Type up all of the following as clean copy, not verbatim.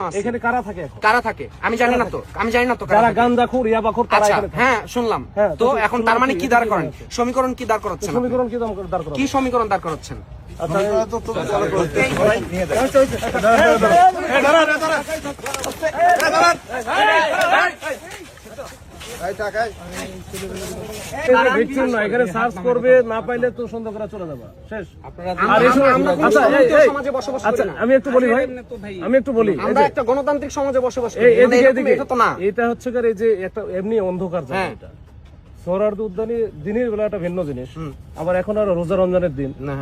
এখানে কারা থাকে কারা থাকে আমি জানি না তো যারা গাঁজাখোর ইয়াবাখোর তারা এখানে থাকে। হ্যাঁ শুনলাম তো এখন তার মানে কি দাঁড় করেন সমীকরণ কি দাঁড় করাচ্ছেন সমীকরণ কি দাঁড় করাচ্ছেন কি সমীকরণ দাঁড় করাচ্ছেন এখানে সার্চ করবে না পাইলে তো সন্দেহ করা চলে যাবে শেষ। আমি একটু বলি ভাই আমরা একটা গণতান্ত্রিক সমাজে বসবাস করি এটা তো না এটা হচ্ছে এই যে একটা এমনি অন্ধকার জায়গা এটা সোহরাওয়ার্দী উদ্যানে দিনের বেলা একটা ভিন্ন জিনিস আবার এখন আর রোজা রমজানের দিন না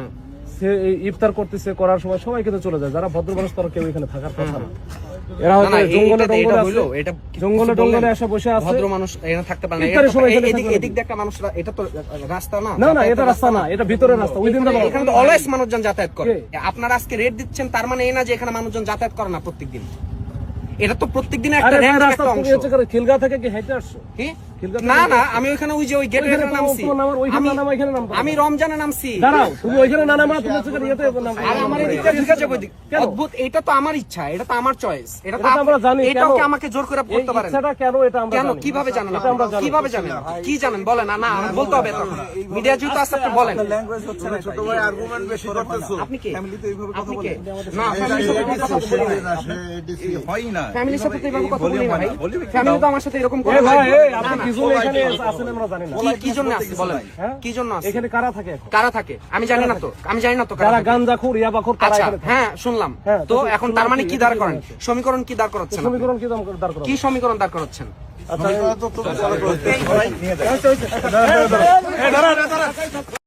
সে ইফতার করতেছে করার সময় সবাই কিন্তু চলে যায় যারা ভদ্র মানুষ তারা কেউ এখানে থাকার কথা না এরা হয়তো জঙ্গলে এসে বসে আছে ভদ্র মানুষ এখানে থাকতে পারে না এদিক দিয়ে একটা মানুষ এটা তো রাস্তা না না এটা রাস্তা না এটা ভিতরের রাস্তা ওই দিন এখানে তো অলওয়েজ মানুষজন যাতায়াত করে আপনারা আজকে রেট দিচ্ছেন তার মানে এই না যে এখানে মানুষজন যাতায়াত করে না প্রত্যেকদিন এটা তো প্রত্যেকদিন একটা রাস্তা তুমি হচ্ছে খিলগা থেকে কি হেঁটে আসছো কি না আমি ওইখানে ওই যে ওই গেটের এখানে নামছি আমি রমজানে নামছি দাঁড়াও তুমি ওইখানে না নামা তুমি হচ্ছে ইয়েতে নামছো আর আমার এদিকে ঠিক আছে ওই দিক অদ্ভুত এটা তো আমার ইচ্ছা এটা তো আমার চয়েস এটা তো আমরা জানি এটাও কি আমাকে জোর করে করতে পারেন সেটা কেন এটা আমরা কেন কিভাবে জানেন কিভাবে জানেন কি জানেন বলেন না বলতে হবে তখন মিডিয়া যেহেতু আছে আপনি বলেন ল্যাঙ্গুয়েজ হচ্ছে না ছোট ভাই আর্গুমেন্ট বেশি করতেছো আপনি কি ফ্যামিলিতে এইভাবে কথা বলে না হয় না ফ্যামিলির সাথে তো এইভাবে কথা বলি না ভাই ফ্যামিলি তো আমার সাথে এরকম করে ভাই আপনি কিছু এখানে আছেন আমরা জানি না কি জন্য আসছে বলেন কি জন্য আসছে এখানে কারা থাকে আমি জানি না তো যারা গাঁজাখোর ইয়াবাখোর তারা এখানে থাকে হ্যাঁ শুনলাম তো এখন তার মানে কি দাঁড় করেন সমীকরণ কি দাঁড় করাচ্ছেন সমীকরণ কি দাঁড় করাচ্ছেন কি সমীকরণ দাঁড় করাচ্ছেন আচ্ছা